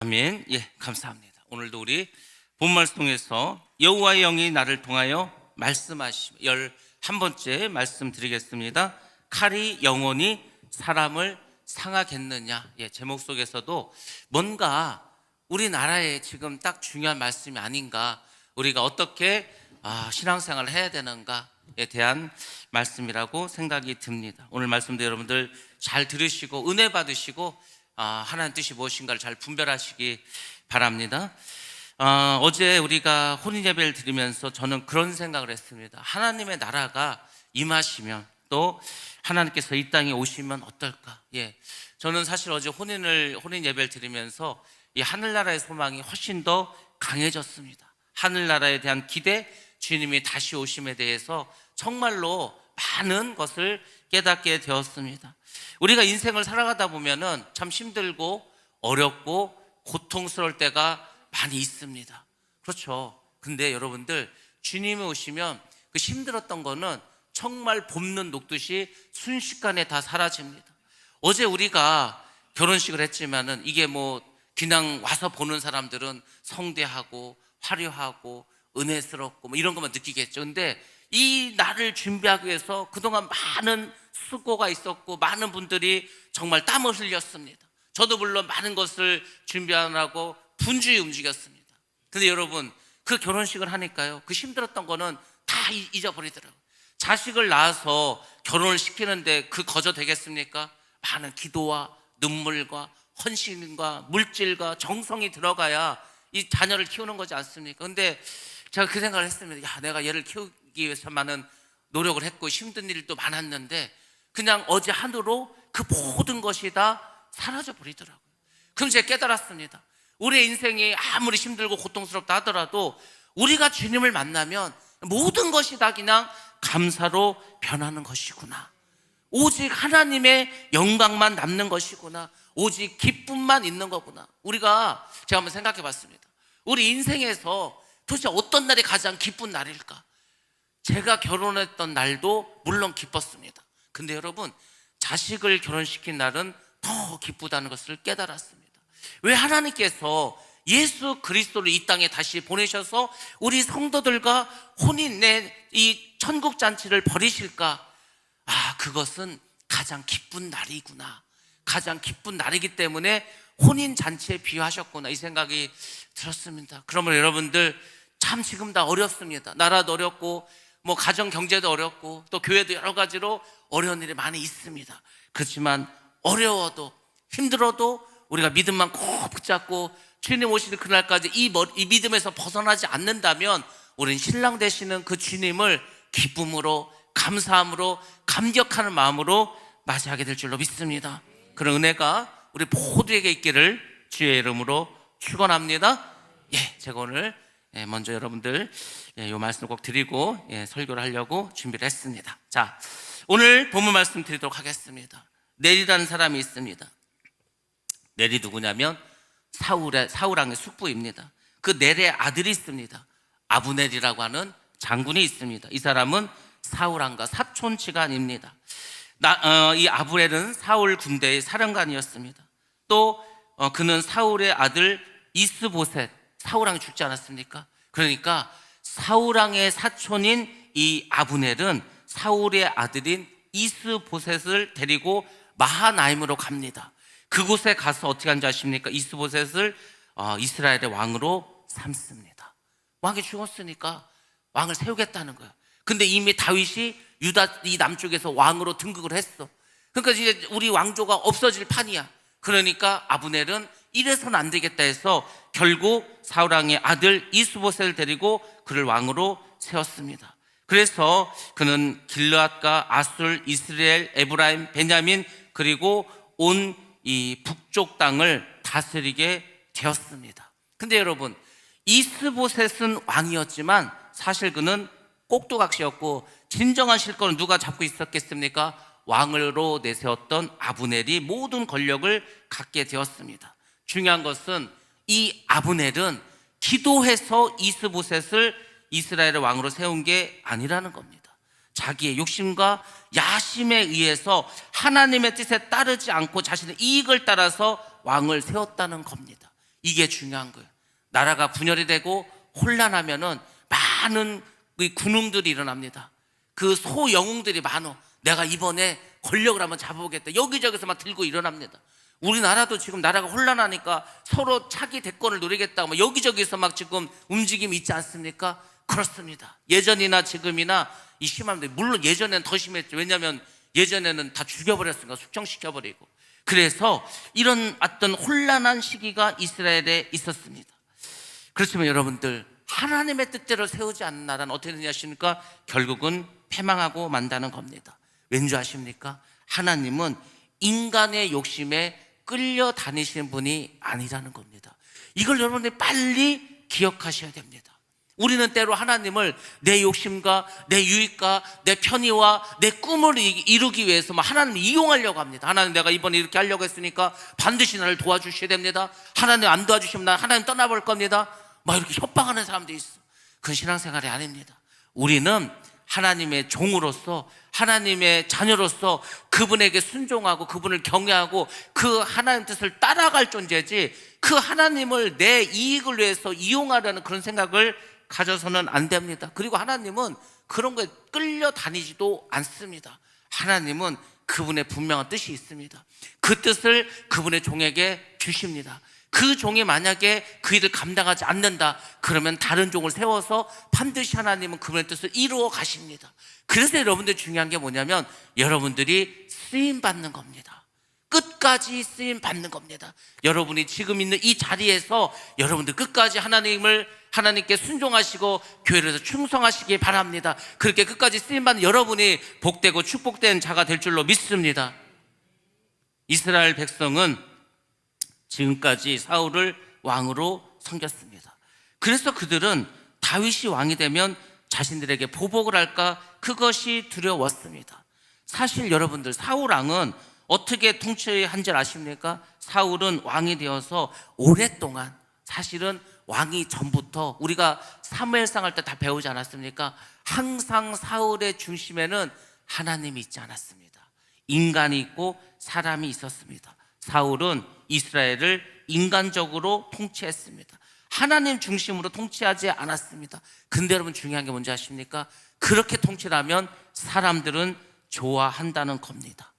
아멘. 예, 감사합니다. 오늘도 우리 본 말씀 통해서 여호와의 영이 나를 통하여 말씀하시며 11번째 말씀 드리겠습니다. 칼이 영원히 사람을 상하겠느냐. 예, 제목 속에서도 뭔가 우리나라에 지금 딱 중요한 말씀이 아닌가, 우리가 어떻게 신앙생활을 해야 되는가에 대한 말씀이라고 생각이 듭니다. 오늘 말씀도 여러분들 잘 들으시고 은혜 받으시고 하나님 뜻이 무엇인가를 잘 분별하시기 바랍니다. 어제 우리가 혼인 예배를 드리면서 저는 그런 생각을 했습니다. 하나님의 나라가 임하시면, 또 하나님께서 이 땅에 오시면 어떨까? 예, 저는 사실 어제 혼인 예배를 드리면서 이 하늘나라의 소망이 훨씬 더 강해졌습니다. 하늘나라에 대한 기대, 주님이 다시 오심에 대해서 정말로 많은 것을 깨닫게 되었습니다. 우리가 인생을 살아가다 보면은 참 힘들고 어렵고 고통스러울 때가 많이 있습니다. 그렇죠. 근데 여러분들, 주님이 오시면 그 힘들었던 거는 정말 봄눈 녹듯이 순식간에 다 사라집니다. 어제 우리가 결혼식을 했지만은 이게 뭐 그냥 와서 보는 사람들은 성대하고 화려하고 은혜스럽고 뭐 이런 것만 느끼겠죠. 근데 이 날을 준비하기 위해서 그동안 많은 수고가 있었고 많은 분들이 정말 땀을 흘렸습니다. 저도 물론 많은 것을 준비하느라고 분주히 움직였습니다. 근데 여러분, 그 결혼식을 하니까요, 그 힘들었던 거는 다 잊어버리더라고요. 자식을 낳아서 결혼을 시키는데 그 거저 되겠습니까? 많은 기도와 눈물과 헌신과 물질과 정성이 들어가야 이 자녀를 키우는 거지 않습니까? 근데 제가 그 생각을 했습니다. 내가 얘를 키우기 위해서 많은 노력을 했고 힘든 일도 많았는데 그냥 어제 하루로 그 모든 것이 다 사라져 버리더라고요. 그럼 제가 깨달았습니다. 우리의 인생이 아무리 힘들고 고통스럽다 하더라도 우리가 주님을 만나면 모든 것이 다 그냥 감사로 변하는 것이구나. 오직 하나님의 영광만 남는 것이구나. 오직 기쁨만 있는 거구나. 제가 한번 생각해 봤습니다. 우리 인생에서 도대체 어떤 날이 가장 기쁜 날일까? 제가 결혼했던 날도 물론 기뻤습니다. 근데 여러분, 자식을 결혼시킨 날은 더 기쁘다는 것을 깨달았습니다. 왜 하나님께서 예수 그리스도를 이 땅에 다시 보내셔서 우리 성도들과 혼인의 이 천국잔치를 벌이실까? 그것은 가장 기쁜 날이구나. 가장 기쁜 날이기 때문에 혼인잔치에 비유하셨구나, 이 생각이 들었습니다. 그러면 여러분들, 참 지금 다 어렵습니다. 나라도 어렵고 뭐 가정 경제도 어렵고 또 교회도 여러 가지로 어려운 일이 많이 있습니다. 그렇지만 어려워도 힘들어도 우리가 믿음만 꼭 붙잡고 주님 오시는 그날까지 이 믿음에서 벗어나지 않는다면 우리는 신랑 되시는 그 주님을 기쁨으로, 감사함으로, 감격하는 마음으로 맞이하게 될 줄로 믿습니다. 그런 은혜가 우리 모두에게 있기를 주의 이름으로 축원합니다. 제가 오늘 먼저 여러분들 이 말씀을 꼭 드리고 설교를 하려고 준비를 했습니다. 자, 오늘 본문 말씀 드리도록 하겠습니다. 넬이라는 사람이 있습니다. 넬이 누구냐면 사울왕의 숙부입니다. 그 넬의 아들이 있습니다. 아브넬이라고 하는 장군이 있습니다. 이 사람은 사울왕과 사촌지간입니다. 이 아브넬은 사울 군대의 사령관이었습니다. 또 그는 사울의 아들 이스보셋, 사울왕이 죽지 않았습니까? 그러니까 사울왕의 사촌인 이 아브넬은 사울의 아들인 이스보셋을 데리고 마하나임으로 갑니다. 그곳에 가서 어떻게 한지 아십니까? 이스보셋을 이스라엘의 왕으로 삼습니다. 왕이 죽었으니까 왕을 세우겠다는 거예요. 근데 이미 다윗이 유다 이 남쪽에서 왕으로 등극을 했어. 그러니까 이제 우리 왕조가 없어질 판이야. 그러니까 아브넬은 이래서는 안 되겠다 해서 결국 사울왕의 아들 이스보셋을 데리고 그를 왕으로 세웠습니다. 그래서 그는 길르앗과 아술, 이스라엘, 에브라임, 베냐민, 그리고 온 이 북쪽 땅을 다스리게 되었습니다. 근데 여러분, 이스보셋은 왕이었지만 사실 그는 꼭두각시였고 진정한 실권은 누가 잡고 있었겠습니까? 왕으로 내세웠던 아브넬이 모든 권력을 갖게 되었습니다. 중요한 것은 이 아브넬은 기도해서 이스보셋을 이스라엘의 왕으로 세운 게 아니라는 겁니다. 자기의 욕심과 야심에 의해서 하나님의 뜻에 따르지 않고 자신의 이익을 따라서 왕을 세웠다는 겁니다. 이게 중요한 거예요. 나라가 분열이 되고 혼란하면은 많은 군웅들이 일어납니다. 그 소영웅들이 많어. 내가 이번에 권력을 한번 잡아보겠다. 여기저기서 막 들고 일어납니다. 우리나라도 지금 나라가 혼란하니까 서로 차기 대권을 노리겠다고 여기저기서 막 지금 움직임이 있지 않습니까? 그렇습니다. 예전이나 지금이나 이 심합니다. 물론 예전에는 더 심했죠. 왜냐하면 예전에는 다 죽여버렸으니까, 숙청시켜버리고. 그래서 이런 어떤 혼란한 시기가 이스라엘에 있었습니다. 그렇지만 여러분들, 하나님의 뜻대로 세우지 않는 나라는 어떻게 되냐 하십니까? 결국은 패망하고 만다는 겁니다. 왠지 아십니까? 하나님은 인간의 욕심에 끌려다니시는 분이 아니라는 겁니다. 이걸 여러분들이 빨리 기억하셔야 됩니다. 우리는 때로 하나님을 내 욕심과 내 유익과 내 편의와 내 꿈을 이루기 위해서 하나님을 이용하려고 합니다. 하나님, 내가 이번에 이렇게 하려고 했으니까 반드시 나를 도와주셔야 됩니다. 하나님 안 도와주시면 나 하나님 떠나볼 겁니다. 막 이렇게 협박하는 사람도 있어. 그건 신앙생활이 아닙니다. 우리는 하나님의 종으로서, 하나님의 자녀로서 그분에게 순종하고 그분을 경외하고 그 하나님 뜻을 따라갈 존재지, 그 하나님을 내 이익을 위해서 이용하려는 그런 생각을 가져서는 안 됩니다. 그리고 하나님은 그런 거에 끌려다니지도 않습니다. 하나님은 그분의 분명한 뜻이 있습니다. 그 뜻을 그분의 종에게 주십니다. 그 종이 만약에 그 일을 감당하지 않는다 그러면 다른 종을 세워서 반드시 하나님은 그분의 뜻을 이루어 가십니다. 그래서 여러분들 중요한 게 뭐냐면 여러분들이 쓰임받는 겁니다. 끝까지 쓰임받는 겁니다. 여러분이 지금 있는 이 자리에서 여러분들 끝까지 하나님께 순종하시고 교회에서 충성하시기 바랍니다. 그렇게 끝까지 쓰임받는 여러분이 복되고 축복된 자가 될 줄로 믿습니다. 이스라엘 백성은 지금까지 사울을 왕으로 섬겼습니다. 그래서 그들은 다윗이 왕이 되면 자신들에게 보복을 할까 그것이 두려웠습니다. 사실 여러분들, 사울 왕은 어떻게 통치한 줄 아십니까? 사울은 왕이 되어서 오랫동안, 사실은 왕이 전부터 우리가 사무엘상 할 때 다 배우지 않았습니까? 항상 사울의 중심에는 하나님이 있지 않았습니다. 인간이 있고 사람이 있었습니다. 사울은 이스라엘을 인간적으로 통치했습니다. 하나님 중심으로 통치하지 않았습니다. 근데 여러분, 중요한 게 뭔지 아십니까? 그렇게 통치를 하면 사람들은 좋아한다는 겁니다.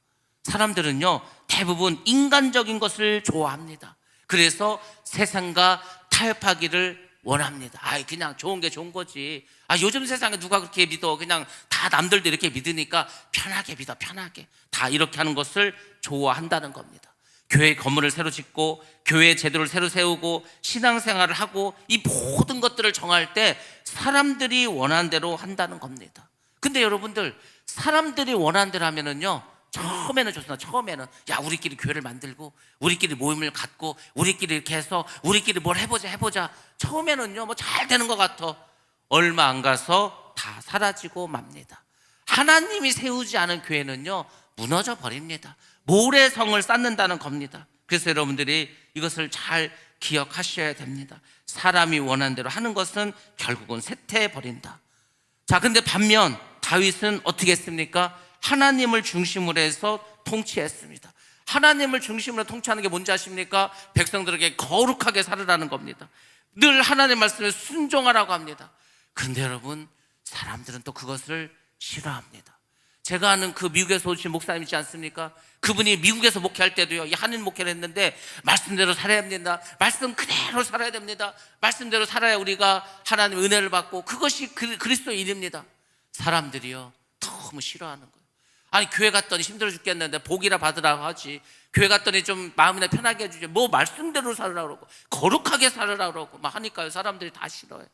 사람들은요, 대부분 인간적인 것을 좋아합니다. 그래서 세상과 타협하기를 원합니다. 그냥 좋은 게 좋은 거지. 요즘 세상에 누가 그렇게 믿어? 그냥 다 남들도 이렇게 믿으니까 편하게 믿어, 편하게. 다 이렇게 하는 것을 좋아한다는 겁니다. 교회 건물을 새로 짓고 교회 제도를 새로 세우고 신앙생활을 하고 이 모든 것들을 정할 때 사람들이 원하는 대로 한다는 겁니다. 근데 여러분들, 사람들이 원하는 대로 하면은요, 처음에는 좋습니다. 처음에는 우리끼리 교회를 만들고 우리끼리 모임을 갖고 우리끼리 이렇게 해서 우리끼리 뭘 해보자. 처음에는요, 잘 되는 것 같아. 얼마 안 가서 다 사라지고 맙니다. 하나님이 세우지 않은 교회는요, 무너져 버립니다. 모래성을 쌓는다는 겁니다. 그래서 여러분들이 이것을 잘 기억하셔야 됩니다. 사람이 원하는 대로 하는 것은 결국은 쇠퇴해 버린다. 자, 근데 반면 다윗은 어떻게 했습니까? 하나님을 중심으로 해서 통치했습니다. 하나님을 중심으로 통치하는 게 뭔지 아십니까? 백성들에게 거룩하게 살으라는 겁니다. 늘 하나님의 말씀에 순종하라고 합니다. 그런데 여러분, 사람들은 또 그것을 싫어합니다. 제가 아는 그 미국에서 오신 목사님 있지 않습니까? 그분이 미국에서 목회할 때도요, 한인 목회를 했는데 말씀대로 살아야 됩니다. 말씀 그대로 살아야 됩니다. 말씀대로 살아야 우리가 하나님의 은혜를 받고, 그것이 그리스도의 일입니다. 사람들이요, 너무 싫어하는 거예요. 교회 갔더니 힘들어 죽겠는데 복이라 받으라고 하지. 교회 갔더니 좀 마음이나 편하게 해주지. 말씀대로 살으라고 그러고 거룩하게 살으라고 그러고 막 하니까요, 사람들이 다 싫어해.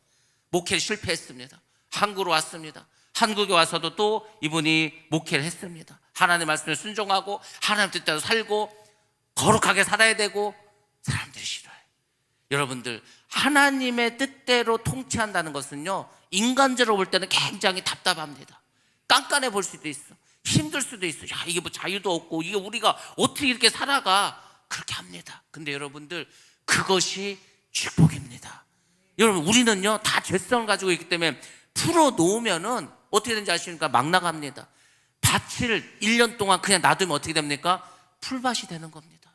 목회를 실패했습니다. 한국으로 왔습니다. 한국에 와서도 또 이분이 목회를 했습니다. 하나님의 말씀에 순종하고 하나님 뜻대로 살고 거룩하게 살아야 되고, 사람들이 싫어해. 여러분들, 하나님의 뜻대로 통치한다는 것은요, 인간적으로 볼 때는 굉장히 답답합니다. 깐깐해 볼 수도 있어. 힘들 수도 있어. 이게 자유도 없고 이게 우리가 어떻게 이렇게 살아가, 그렇게 합니다. 근데 여러분들, 그것이 축복입니다. 여러분, 우리는요 다 죄성을 가지고 있기 때문에 풀어놓으면은 어떻게 되는지 아십니까? 막 나갑니다. 밭을 1년 동안 그냥 놔두면 어떻게 됩니까? 풀밭이 되는 겁니다.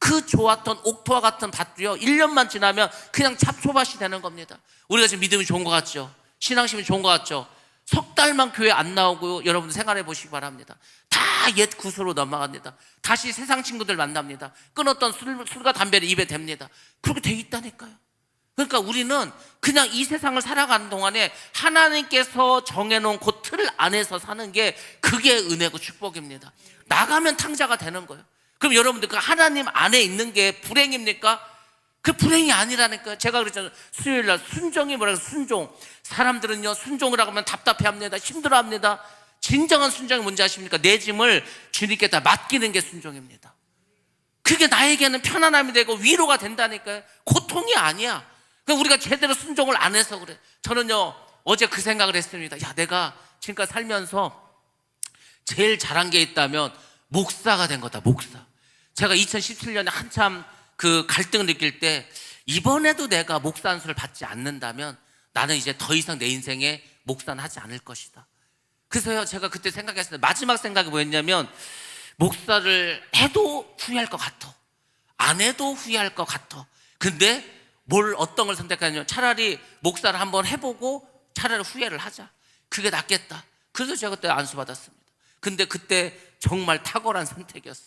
그 좋았던 옥토와 같은 밭도요 1년만 지나면 그냥 잡초밭이 되는 겁니다. 우리가 지금 믿음이 좋은 것 같죠? 신앙심이 좋은 것 같죠? 석 달만 교회 안 나오고 여러분 생활해 보시기 바랍니다. 다 옛 구슬로 넘어갑니다. 다시 세상 친구들 만납니다. 끊었던 술과 담배를 입에 댑니다. 그렇게 돼 있다니까요. 그러니까 우리는 그냥 이 세상을 살아가는 동안에 하나님께서 정해놓은 그 틀 안에서 사는 게 그게 은혜고 축복입니다. 나가면 탕자가 되는 거예요. 그럼 여러분들 그 하나님 안에 있는 게 불행입니까? 그 불행이 아니라니까요. 제가 그랬잖아요. 수요일날 순종이 뭐라고 순종. 사람들은요 순종을 하면 답답해합니다. 힘들어합니다. 진정한 순종이 뭔지 아십니까? 내 짐을 주님께다 맡기는 게 순종입니다. 그게 나에게는 편안함이 되고 위로가 된다니까요. 고통이 아니야. 그러니까 우리가 제대로 순종을 안 해서 그래. 저는요 어제 그 생각을 했습니다. 야, 내가 지금까지 살면서 제일 잘한 게 있다면 목사가 된 거다. 목사. 제가 2017년에 한참 그 갈등을 느낄 때 이번에도 내가 목사 안수를 받지 않는다면 나는 이제 더 이상 내 인생에 목사는 하지 않을 것이다. 그래서요 제가 그때 생각했어요. 마지막 생각이 뭐였냐면 목사를 해도 후회할 것 같아. 안 해도 후회할 것 같아. 근데 어떤 걸 선택하냐면 차라리 목사를 한번 해보고 차라리 후회를 하자. 그게 낫겠다. 그래서 제가 그때 안수 받았습니다. 근데 그때 정말 탁월한 선택이었어.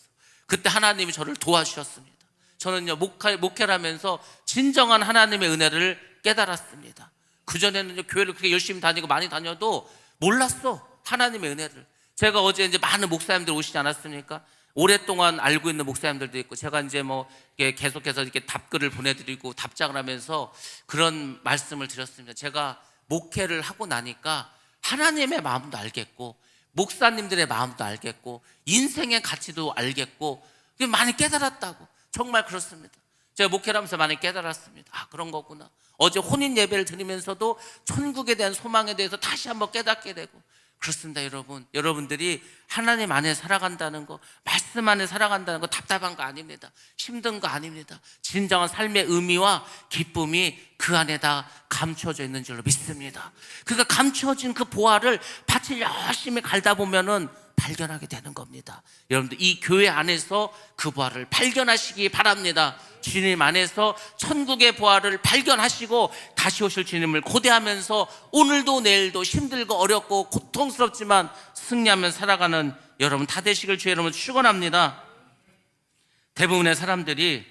그때 하나님이 저를 도와주셨습니다. 저는요 목회를 하면서 진정한 하나님의 은혜를 깨달았습니다. 그전에는요 교회를 그렇게 열심히 다니고 많이 다녀도 몰랐어 하나님의 은혜를. 제가 어제 이제 많은 목사님들 오시지 않았습니까? 오랫동안 알고 있는 목사님들도 있고 제가 이제 뭐 계속해서 이렇게 답글을 보내드리고 답장을 하면서 그런 말씀을 드렸습니다. 제가 목회를 하고 나니까 하나님의 마음도 알겠고 목사님들의 마음도 알겠고 인생의 가치도 알겠고 많이 깨달았다고. 정말 그렇습니다. 제가 목회를 하면서 많이 깨달았습니다. 아, 그런 거구나. 어제 혼인 예배를 드리면서도 천국에 대한 소망에 대해서 다시 한번 깨닫게 되고 그렇습니다. 여러분들이 하나님 안에 살아간다는 거, 말씀 안에 살아간다는 거 답답한 거 아닙니다. 힘든 거 아닙니다. 진정한 삶의 의미와 기쁨이 그 안에 다 감춰져 있는 줄로 믿습니다. 그러니까 감춰진 그 보화를 밭을 열심히 갈다 보면은 발견하게 되는 겁니다. 여러분들 이 교회 안에서 그 보화를 발견하시기 바랍니다. 주님 안에서 천국의 보화를 발견하시고 다시 오실 주님을 고대하면서 오늘도 내일도 힘들고 어렵고 고통스럽지만 승리하며 살아가는 여러분 다 되시길 주의 이름으로 축원합니다. 대부분의 사람들이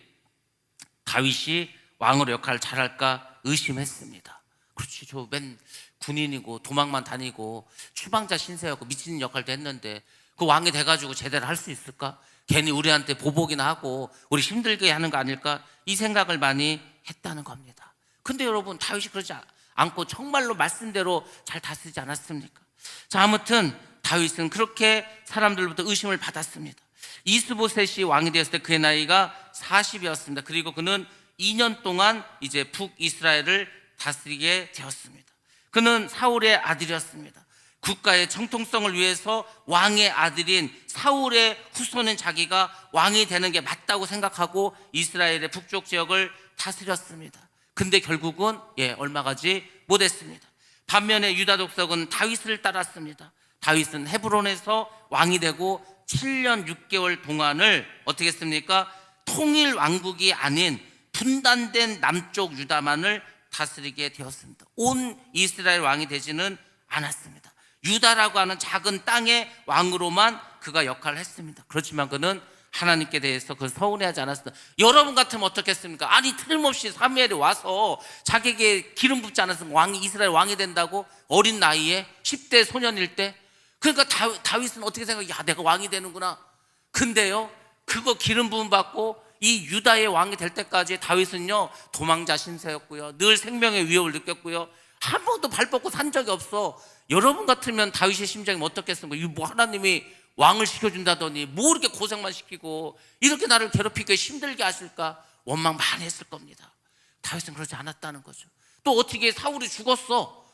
다윗이 왕으로 역할을 잘할까 의심했습니다. 그렇지, 저 맨 군인이고 도망만 다니고 추방자 신세였고 미친 역할도 했는데 그 왕이 돼가지고 제대로 할 수 있을까? 괜히 우리한테 보복이나 하고 우리 힘들게 하는 거 아닐까? 이 생각을 많이 했다는 겁니다. 근데 여러분 다윗이 그러지 않고 정말로 말씀대로 잘 다스리지 않았습니까? 자, 아무튼 다윗은 그렇게 사람들로부터 의심을 받았습니다. 이스보셋이 왕이 되었을 때 그의 나이가 40이었습니다. 그리고 그는 2년 동안 이제 북이스라엘을 다스리게 되었습니다. 그는 사울의 아들이었습니다. 국가의 정통성을 위해서 왕의 아들인 사울의 후손인 자기가 왕이 되는 게 맞다고 생각하고 이스라엘의 북쪽 지역을 다스렸습니다. 근데 결국은 얼마 가지 못했습니다. 반면에 유다 족속은 다윗을 따랐습니다. 다윗은 헤브론에서 왕이 되고 7년 6개월 동안을 어떻게 했습니까? 통일 왕국이 아닌 분단된 남쪽 유다만을 다스리게 되었습니다. 온 이스라엘 왕이 되지는 않았습니다. 유다라고 하는 작은 땅의 왕으로만 그가 역할을 했습니다. 그렇지만 그는 하나님께 대해서 그걸 서운해하지 않았습니다. 여러분 같으면 어떻겠습니까? 아니 틀림없이 사무엘이 와서 자기에게 기름 붓지 않았으면 왕이 이스라엘 왕이 된다고 어린 나이에 10대 소년일 때. 그러니까 다윗은 어떻게 생각해? 야, 내가 왕이 되는구나. 근데요 그거 기름 부음 받고 이 유다의 왕이 될 때까지 다윗은요 도망자 신세였고요, 늘 생명의 위협을 느꼈고요, 한 번도 발 뻗고 산 적이 없어. 여러분 같으면 다윗의 심정이 어떻겠습니까? 이 뭐 하나님이 왕을 시켜준다더니 뭐 이렇게 고생만 시키고 이렇게 나를 괴롭히게 힘들게 하실까 원망 많이 했을 겁니다. 다윗은 그러지 않았다는 거죠. 또 어떻게 사울이 죽었어.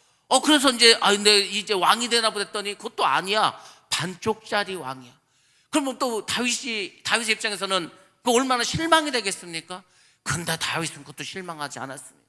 그래서 근데 이제 왕이 되나 보다 했더니 그것도 아니야. 반쪽짜리 왕이야. 그러면 또 다윗의 입장에서는 그 얼마나 실망이 되겠습니까? 근데 다윗은 그것도 실망하지 않았습니다.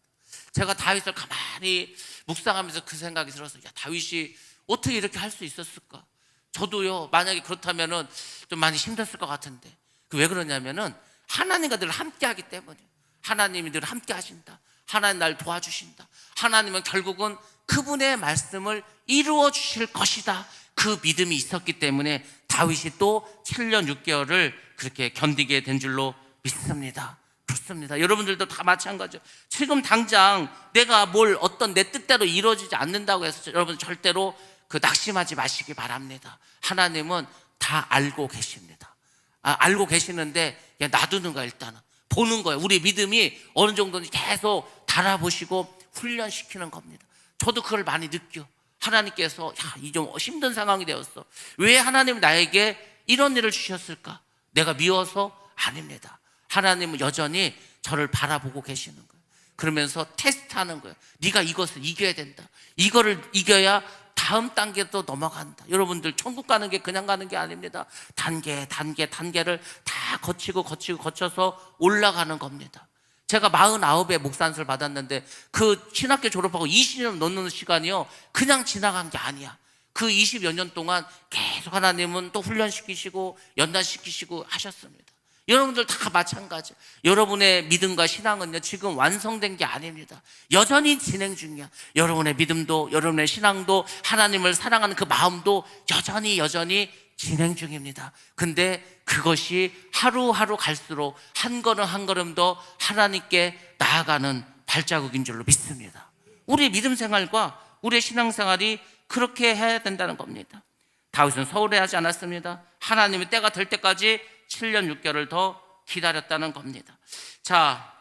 제가 다윗을 가만히 묵상하면서 그 생각이 들어서 야, 다윗이 어떻게 이렇게 할 수 있었을까? 저도요 만약에 그렇다면은 좀 많이 힘들었을 것 같은데 왜 그러냐면은 하나님과 늘 함께하기 때문에. 하나님이 늘 함께하신다. 하나님 날 도와주신다. 하나님은 결국은 그분의 말씀을 이루어 주실 것이다. 그 믿음이 있었기 때문에 다윗이 또 7년 6개월을 그렇게 견디게 된 줄로 믿습니다. 그렇습니다. 여러분들도 다 마찬가지죠. 지금 당장 내가 어떤 내 뜻대로 이루어지지 않는다고 해서 여러분 절대로 낙심하지 마시기 바랍니다. 하나님은 다 알고 계십니다. 알고 계시는데 그냥 놔두는 거야. 일단은 보는 거예요. 우리 믿음이 어느 정도인지 계속 달아보시고 훈련시키는 겁니다. 저도 그걸 많이 느껴. 하나님께서 이 좀 힘든 상황이 되었어. 왜 하나님 나에게 이런 일을 주셨을까? 내가 미워서? 아닙니다. 하나님은 여전히 저를 바라보고 계시는 거예요. 그러면서 테스트하는 거예요. 네가 이것을 이겨야 된다. 이거를 이겨야 다음 단계도 넘어간다. 여러분들 천국 가는 게 그냥 가는 게 아닙니다. 단계를 다 거쳐서 올라가는 겁니다. 제가 49에 목산술 받았는데 그 신학교 졸업하고 20년 넘는 시간이요 그냥 지나간 게 아니야. 그 20여 년 동안 계속 하나님은 또 훈련시키시고 연단시키시고 하셨습니다. 여러분들 다 마찬가지. 여러분의 믿음과 신앙은요 지금 완성된 게 아닙니다. 여전히 진행 중이야. 여러분의 믿음도 여러분의 신앙도 하나님을 사랑하는 그 마음도 여전히 진행 중입니다. 근데 그것이 하루하루 갈수록 한 걸음 더 하나님께 나아가는 발자국인 줄로 믿습니다. 우리의 믿음 생활과 우리의 신앙 생활이 그렇게 해야 된다는 겁니다. 다윗은 서울에 하지 않았습니다. 하나님의 때가 될 때까지 7년 6개월을 더 기다렸다는 겁니다. 자,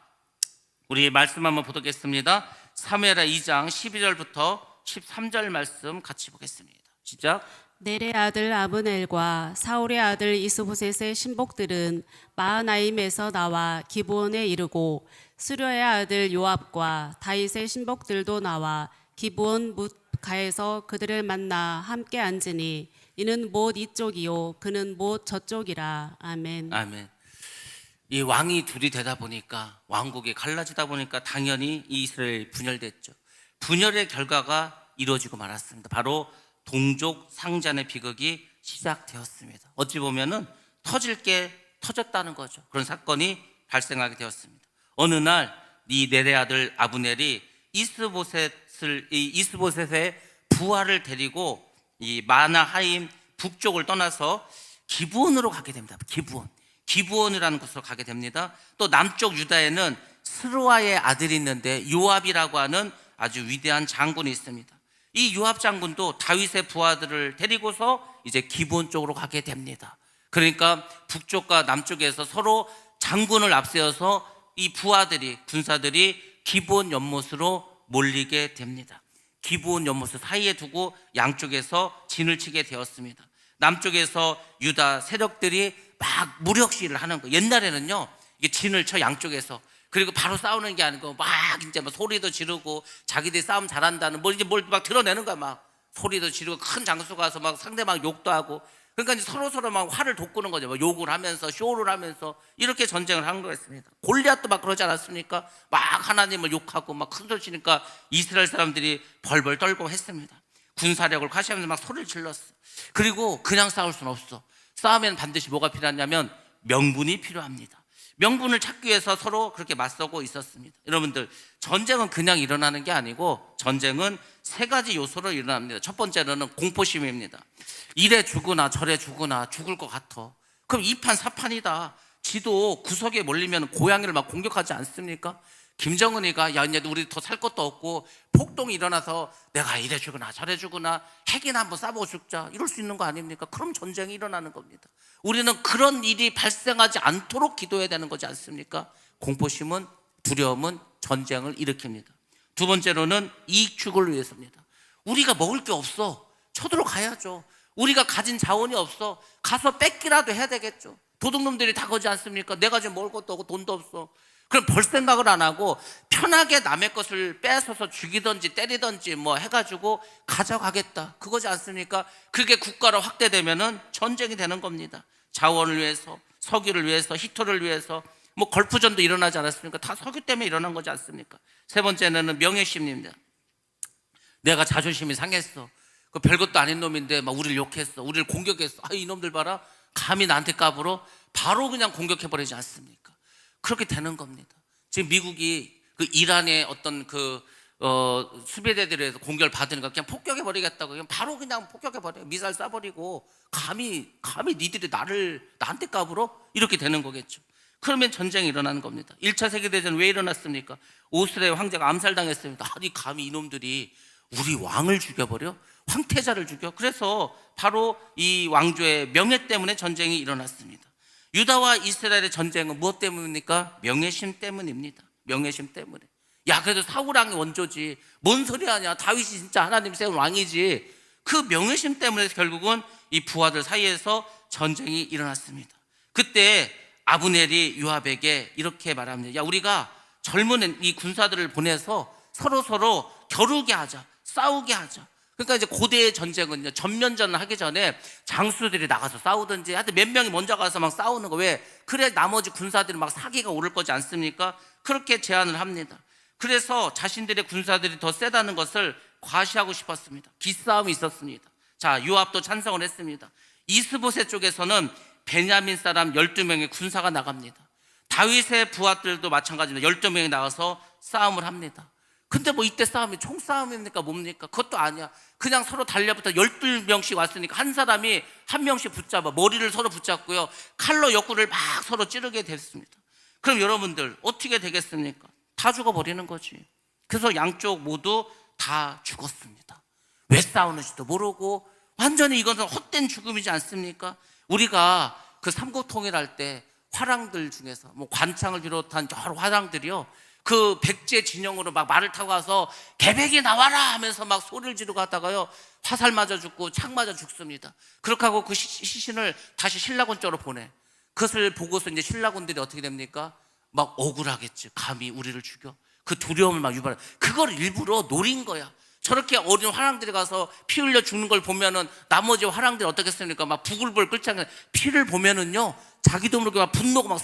우리 말씀 한번 보겠습니다. 사무엘하 2장 12절부터 13절 말씀 같이 보겠습니다. 시작. 넬의 아들 아브넬과 사울의 아들 이스보셋의 신복들은 마하나임에서 나와 기브온에 이르고 스료의 아들 요압과 다윗의 신복들도 나와 기브온 뭇가에서 그들을 만나 함께 앉으니 이는 못 이쪽이요 그는 못 저쪽이라. 아멘. 아멘. 이 왕이 둘이 되다 보니까 왕국이 갈라지다 보니까 당연히 이 이스라엘이 분열됐죠. 분열의 결과가 이루어지고 말았습니다. 바로 동족 상잔의 비극이 시작되었습니다. 어찌 보면은 터질 게 터졌다는 거죠. 그런 사건이 발생하게 되었습니다. 어느 날 이 넬의 아들 아브넬이 이스보셋의 부하를 데리고 이 마나하임 북쪽을 떠나서 기브온으로 가게 됩니다. 기브온이라는 곳으로 가게 됩니다. 또 남쪽 유다에는 스루아의 아들이 있는데 요압이라고 하는 아주 위대한 장군이 있습니다. 이 요압 장군도 다윗의 부하들을 데리고서 이제 기브온 쪽으로 가게 됩니다. 그러니까 북쪽과 남쪽에서 서로 장군을 앞세워서 이 부하들이 군사들이 기브온 연못으로 몰리게 됩니다. 기브온 연못을 사이에 두고 양쪽에서 진을 치게 되었습니다. 남쪽에서 유다 세력들이 막 무력 시위를 하는 거예요. 옛날에는요 이게 진을 쳐 양쪽에서. 그리고 바로 싸우는 게 아니고 막 이제 막 소리도 지르고 자기들이 싸움 잘한다는 뭘 막 드러내는 거야. 막 소리도 지르고 큰 장소 가서 막 상대방 욕도 하고. 그러니까 이제 서로 막 화를 돋구는 거죠. 막 욕을 하면서 쇼를 하면서 이렇게 전쟁을 한 거였습니다. 골리앗도 막 그러지 않았습니까? 막 하나님을 욕하고 막 큰 소리 치니까 이스라엘 사람들이 벌벌 떨고 했습니다. 군사력을 과시하면서 막 소리를 질렀어. 그리고 그냥 싸울 수는 없어. 싸우면 반드시 뭐가 필요하냐면 명분이 필요합니다. 명분을 찾기 위해서 서로 그렇게 맞서고 있었습니다. 여러분들 전쟁은 그냥 일어나는 게 아니고 전쟁은 세 가지 요소로 일어납니다. 첫 번째로는 공포심입니다. 이래 죽으나 저래 죽으나 죽을 것 같아. 그럼 2판 4판이다. 지도 구석에 몰리면 고양이를 막 공격하지 않습니까? 김정은이가 야 이제 우리 더 살 것도 없고 폭동이 일어나서 내가 이래 죽으나 저래 죽으나 핵이나 한번 쏴보고 죽자 이럴 수 있는 거 아닙니까? 그럼 전쟁이 일어나는 겁니다. 우리는 그런 일이 발생하지 않도록 기도해야 되는 거지 않습니까? 공포심은 두려움은 전쟁을 일으킵니다. 두 번째로는 이익 추구를 위해서입니다. 우리가 먹을 게 없어. 쳐들어 가야죠. 우리가 가진 자원이 없어. 가서 뺏기라도 해야 되겠죠. 도둑놈들이 다 거지 않습니까? 내가 지금 먹을 것도 없고 돈도 없어. 그럼 벌 생각을 안 하고 편하게 남의 것을 뺏어서 죽이든지 때리든지 뭐 해가지고 가져가겠다. 그거지 않습니까? 그게 국가로 확대되면은 전쟁이 되는 겁니다. 자원을 위해서, 석유를 위해서, 히토를 위해서 뭐 걸프전도 일어나지 않았습니까? 다 석유 때문에 일어난 거지 않습니까? 세 번째는 명예심입니다. 내가 자존심이 상했어. 그 별것도 아닌 놈인데 막 우리를 욕했어. 우리를 공격했어. 아, 이놈들 봐라. 감히 나한테 까불어. 바로 그냥 공격해버리지 않습니까? 그렇게 되는 겁니다. 지금 미국이 그 이란의 어떤 수비대들에서 공격을 받으니까 그냥 폭격해 버리겠다고 그냥 바로 그냥 폭격해 버려요. 미사일 쏴버리고 감히 니들이 나한테 까불어? 이렇게 되는 거겠죠. 그러면 전쟁이 일어나는 겁니다. 1차 세계대전 왜 일어났습니까? 오스트리아 황제가 암살당했습니다. 아니 감히 이놈들이 우리 왕을 죽여버려? 황태자를 죽여? 그래서 바로 이 왕조의 명예 때문에 전쟁이 일어났습니다. 유다와 이스라엘의 전쟁은 무엇 때문입니까? 명예심 때문입니다. 명예심 때문에. 야 그래도 사울왕이 원조지 뭔 소리 하냐, 다윗이 진짜 하나님 세운 왕이지. 그 명예심 때문에 결국은 이 부하들 사이에서 전쟁이 일어났습니다. 그때 아브넬이 요압에게 이렇게 말합니다. 야 우리가 젊은 이 군사들을 보내서 서로 겨루게 하자, 싸우게 하자. 그러니까 이제 고대의 전쟁은요, 전면전을 하기 전에 장수들이 나가서 싸우든지 하여튼 몇 명이 먼저 가서 막 싸우는 거. 왜? 그래야 나머지 군사들이 막 사기가 오를 거지 않습니까? 그렇게 제안을 합니다. 그래서 자신들의 군사들이 더 세다는 것을 과시하고 싶었습니다. 기싸움이 있었습니다. 자, 요압도 찬성을 했습니다. 이스보셋 쪽에서는 베냐민 사람 12명의 군사가 나갑니다. 다윗의 부하들도 마찬가지입니다. 12명이 나가서 싸움을 합니다. 근데 뭐 이때 싸움이 총싸움입니까? 뭡니까? 그것도 아니야. 그냥 서로 달려붙어 12명씩 왔으니까 한 사람이 한 명씩 붙잡아 머리를 서로 붙잡고요, 칼로 옆구리를 막 서로 찌르게 됐습니다. 그럼 여러분들 어떻게 되겠습니까? 다 죽어버리는 거지. 그래서 양쪽 모두 다 죽었습니다. 왜 싸우는지도 모르고 완전히 이것은 헛된 죽음이지 않습니까? 우리가 그 삼국통일할 때 화랑들 중에서 뭐 관창을 비롯한 여러 화랑들이요, 그 백제 진영으로 막 말을 타고 가서 개백이 나와라 하면서 막 소리를 지르고 하다가요 화살 맞아 죽고 창 맞아 죽습니다. 그렇게 하고 그 시신을 다시 신라군 쪽으로 보내. 그것을 보고서 이제 신라군들이 어떻게 됩니까? 막 억울하겠지. 감히 우리를 죽여? 그 두려움을 막 유발해. 그걸 일부러 노린 거야. 저렇게 어린 화랑들이 가서 피 흘려 죽는 걸 보면은 나머지 화랑들이 어떻겠습니까? 막 부글부글 끓지 않게 피를 보면은요 자기도 모르게 막 분노가 막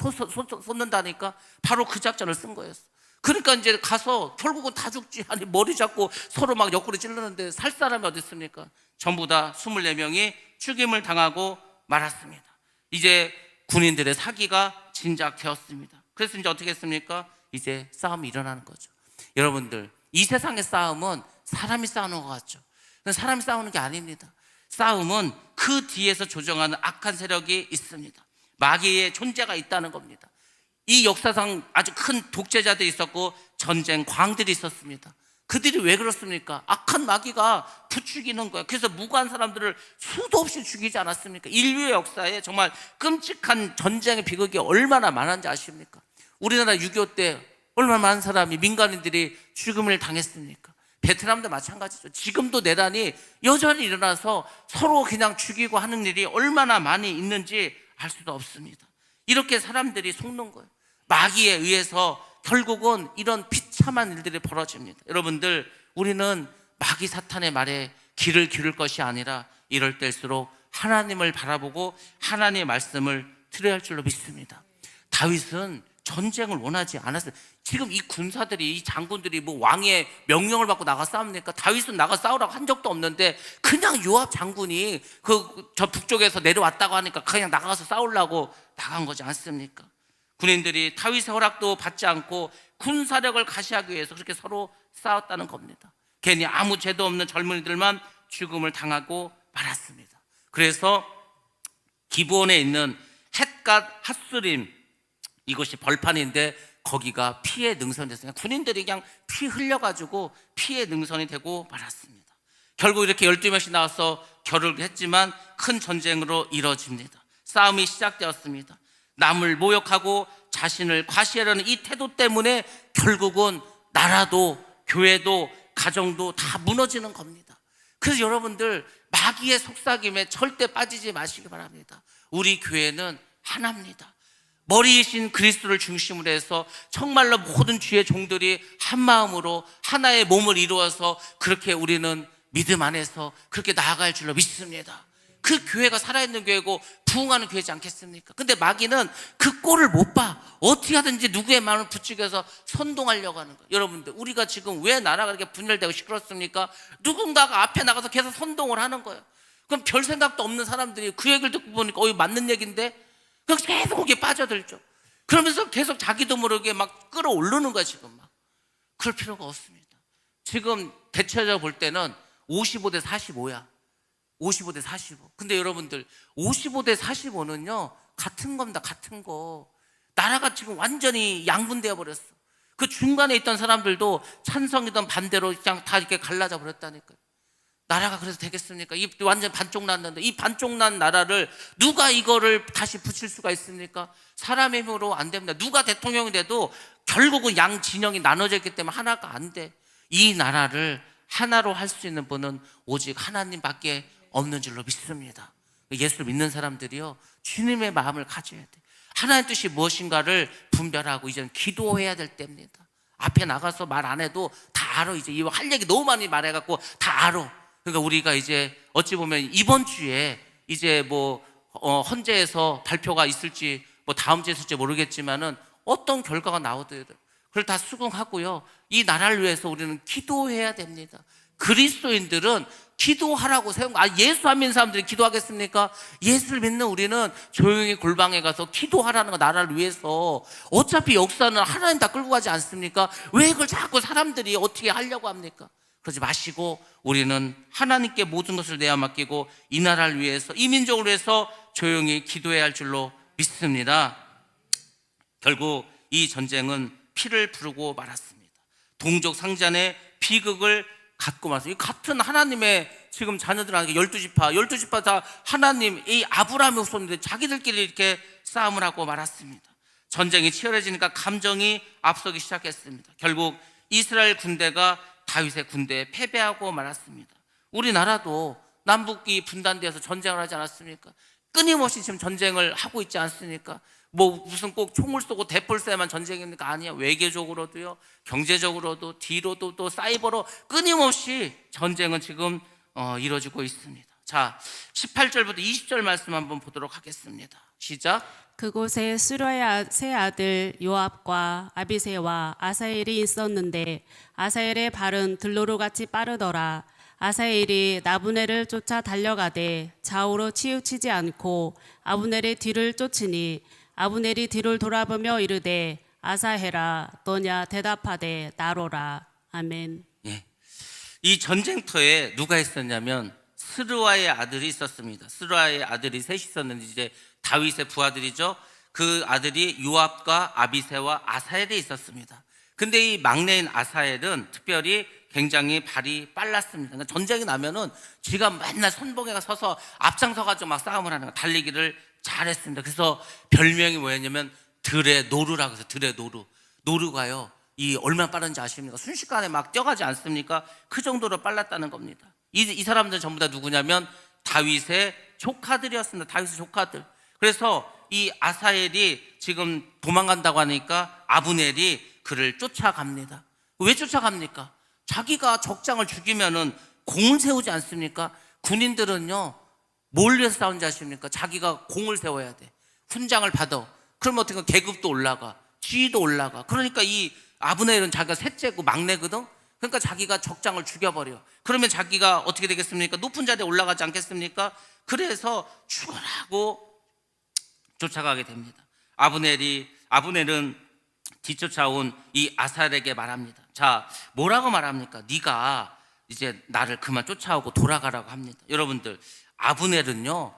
솟는다니까. 바로 그 작전을 쓴 거였어. 그러니까 이제 가서 결국은 다 죽지. 아니 머리 잡고 서로 막 옆구리 찔르는데 살 사람이 어디 있습니까? 전부 다 24명이 죽임을 당하고 말았습니다. 이제 군인들의 사기가 진작되었습니다. 그래서 이제 어떻게 했습니까? 이제 싸움이 일어나는 거죠. 여러분들, 이 세상의 싸움은 사람이 싸우는 것 같죠? 사람이 싸우는 게 아닙니다. 싸움은 그 뒤에서 조정하는 악한 세력이 있습니다. 마귀의 존재가 있다는 겁니다. 이 역사상 아주 큰 독재자들이 있었고 전쟁 광들이 있었습니다. 그들이 왜 그렇습니까? 악한 마귀가 부추기는 거예요. 그래서 무고한 사람들을 수도 없이 죽이지 않았습니까? 인류의 역사에 정말 끔찍한 전쟁의 비극이 얼마나 많은지 아십니까? 우리나라 6.25 때 얼마나 많은 사람이, 민간인들이 죽음을 당했습니까? 베트남도 마찬가지죠. 지금도 내란이 여전히 일어나서 서로 그냥 죽이고 하는 일이 얼마나 많이 있는지 알 수도 없습니다. 이렇게 사람들이 속는 거예요. 마귀에 의해서 결국은 이런 비참한 일들이 벌어집니다. 여러분들, 우리는 마귀 사탄의 말에 귀를 기울일 것이 아니라 이럴 때일수록 하나님을 바라보고 하나님의 말씀을 들어야 할 줄로 믿습니다. 다윗은 전쟁을 원하지 않았어요. 지금 이 군사들이, 이 장군들이 뭐 왕의 명령을 받고 나가 싸웁니까? 다윗은 나가 싸우라고 한 적도 없는데 그냥 요압 장군이 저 북쪽에서 내려왔다고 하니까 그냥 나가서 싸우려고 나간 거지 않습니까? 군인들이 다윗의 허락도 받지 않고 군사력을 가시하기 위해서 그렇게 서로 싸웠다는 겁니다. 괜히 아무 죄도 없는 젊은이들만 죽음을 당하고 말았습니다. 그래서 기브온에 있는 헷갓 핫수림, 이것이 벌판인데 거기가 피의 능선이 됐습니다. 군인들이 그냥 피 흘려가지고 피의 능선이 되고 말았습니다. 결국 이렇게 12명씩 나와서 겨루를 했지만 큰 전쟁으로 이뤄집니다. 싸움이 시작되었습니다. 남을 모욕하고 자신을 과시하려는 이 태도 때문에 결국은 나라도 교회도 가정도 다 무너지는 겁니다. 그래서 여러분들, 마귀의 속삭임에 절대 빠지지 마시기 바랍니다. 우리 교회는 하나입니다. 머리이신 그리스도를 중심으로 해서 정말로 모든 주의 종들이 한 마음으로 하나의 몸을 이루어서 그렇게 우리는 믿음 안에서 그렇게 나아갈 줄로 믿습니다. 그 교회가 살아있는 교회고 부흥하는 교회지 않겠습니까? 근데 마귀는 그 꼴을 못 봐. 어떻게 하든지 누구의 마음을 부추겨서 선동하려고 하는 거예요. 여러분들, 우리가 지금 왜 나라가 이렇게 분열되고 시끄럽습니까? 누군가가 앞에 나가서 계속 선동을 하는 거예요. 그럼 별 생각도 없는 사람들이 그 얘기를 듣고 보니까 이거 맞는 얘기인데 그냥 계속 거기에 빠져들죠. 그러면서 계속 자기도 모르게 막 끌어오르는 거야 지금 막. 그럴 필요가 없습니다. 지금 대체적으로 볼 때는 55대 45야. 55대 45. 근데 여러분들 55대 45는요 같은 겁니다. 같은 거. 나라가 지금 완전히 양분되어 버렸어. 그 중간에 있던 사람들도 찬성이든 반대로 그냥 다 이렇게 갈라져 버렸다니까요. 나라가 그래서 되겠습니까? 이 완전 반쪽 났는데 이 반쪽 난 나라를 누가 이거를 다시 붙일 수가 있습니까? 사람의 힘으로 안 됩니다. 누가 대통령이 돼도 결국은 양 진영이 나눠져 있기 때문에 하나가 안 돼. 이 나라를 하나로 할 수 있는 분은 오직 하나님밖에 없는 줄로 믿습니다. 예수를 믿는 사람들이요 주님의 마음을 가져야 돼. 하나님의 뜻이 무엇인가를 분별하고 이제는 기도해야 될 때입니다. 앞에 나가서 말 안 해도 다 알아. 이제 할 얘기 너무 많이 말해갖고 다 알아. 그러니까 우리가 이제 어찌 보면 이번 주에 이제 헌재에서 발표가 있을지 다음 주에 있을지 모르겠지만은 어떤 결과가 나오더라도 그걸 다 수긍하고요. 이 나라를 위해서 우리는 기도해야 됩니다. 그리스도인들은 기도하라고 세운 거. 예수 안 믿는 사람들이 기도하겠습니까? 예수를 믿는 우리는 조용히 골방에 가서 기도하라는 거, 나라를 위해서. 어차피 역사는 하나님 다 끌고 가지 않습니까? 왜 그걸 자꾸 사람들이 어떻게 하려고 합니까? 그러지 마시고 우리는 하나님께 모든 것을 내어 맡기고 이 나라를 위해서, 이 민족을 위해서 조용히 기도해야 할 줄로 믿습니다. 결국 이 전쟁은 피를 부르고 말았습니다. 동족 상잔의 비극을 갖고 말았어요. 같은 하나님의 지금 자녀들한테 12지파 다 하나님, 이 아브라함의 후손인데 자기들끼리 이렇게 싸움을 하고 말았습니다. 전쟁이 치열해지니까 감정이 앞서기 시작했습니다. 결국 이스라엘 군대가 다윗의 군대에 패배하고 말았습니다. 우리나라도 남북이 분단되어서 전쟁을 하지 않았습니까? 끊임없이 지금 전쟁을 하고 있지 않습니까? 무슨 꼭 총을 쏘고 대포를 쏴야만 전쟁입니까? 아니야. 외교적으로도요, 경제적으로도, 뒤로도, 또 사이버로 끊임없이 전쟁은 지금 이루어지고 있습니다. 자, 18절부터 20절 말씀 한번 보도록 하겠습니다. 시작. 그곳에 수려의 세 아들 요압과 아비새와 아사엘이 있었는데 아사엘의 발은 들노루같이 빠르더라. 아사엘이 나부넬을 쫓아 달려가되 좌우로 치우치지 않고 아브넬의 뒤를 쫓으니 아브넬이 뒤를 돌아보며 이르되 아사헬아 너냐 대답하되 나로라. 아멘. 예. 이 전쟁터에 누가 있었냐면 스루아의 아들이 있었습니다. 스루아의 아들이 셋이 있었는데 이제 다윗의 부하들이죠. 그 아들이 요압과 아비새와 아사엘이 있었습니다. 근데 이 막내인 아사엘은 특별히 굉장히 발이 빨랐습니다. 그러니까 전쟁이 나면은 지가 맨날 선봉에 서서 앞장서가지고 막 싸움을 하는 거, 달리기를 잘했습니다. 그래서 별명이 뭐였냐면 들의 노루라고 해서 들의 노루. 노루가요, 이 얼마나 빠른지 아십니까? 순식간에 막 뛰어가지 않습니까? 그 정도로 빨랐다는 겁니다. 이 사람들은 전부 다 누구냐면 다윗의 조카들이었습니다. 다윗의 조카들. 그래서 이 아사엘이 지금 도망간다고 하니까 아브넬이 그를 쫓아갑니다. 왜 쫓아갑니까? 자기가 적장을 죽이면은 공을 세우지 않습니까? 군인들은요, 뭘 위해서 싸우는지 아십니까? 자기가 공을 세워야 돼. 훈장을 받아. 그러면 어떻게 계급도 올라가, 지위도 올라가. 그러니까 이 아브넬은 자기가 셋째고 막내거든. 그러니까 자기가 적장을 죽여버려. 그러면 자기가 어떻게 되겠습니까? 높은 자리에 올라가지 않겠습니까? 그래서 죽으라고 쫓아가게 됩니다. 아브넬은 뒤쫓아온 이 아사엘에게 말합니다. 자, 뭐라고 말합니까? 네가 이제 나를 그만 쫓아오고 돌아가라고 합니다. 여러분들, 아브넬은요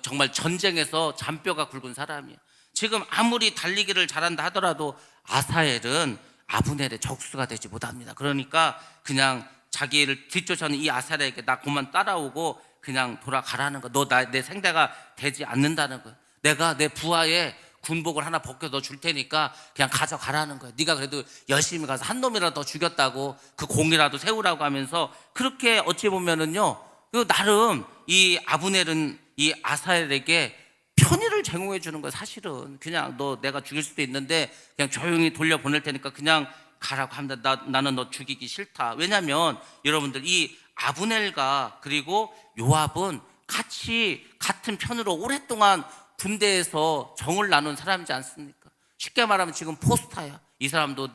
정말 전쟁에서 잔뼈가 굵은 사람이에요. 지금 아무리 달리기를 잘한다 하더라도 아사엘은 아브넬의 적수가 되지 못합니다. 그러니까 그냥 자기를 뒤쫓아오는 이 아사엘에게 나 그만 따라오고 그냥 돌아가라는 거. 너 내 상대가 되지 않는다는 거예요. 내가 내 부하에 군복을 하나 벗겨 너 줄 테니까 그냥 가져가라는 거예요. 네가 그래도 열심히 가서 한 놈이라도 더 죽였다고 그 공이라도 세우라고 하면서, 그렇게 어찌 보면은요, 나름 이 아브넬은 이 아사엘에게 편의를 제공해 주는 거예요. 사실은 그냥 너 내가 죽일 수도 있는데 그냥 조용히 돌려보낼 테니까 그냥 가라고 합니다. 나는 너 죽이기 싫다. 왜냐하면 여러분들, 이 아브넬과 그리고 요압은 같은 편으로 오랫동안 군대에서 정을 나눈 사람이지 않습니까? 쉽게 말하면 지금 포스타야. 이 사람도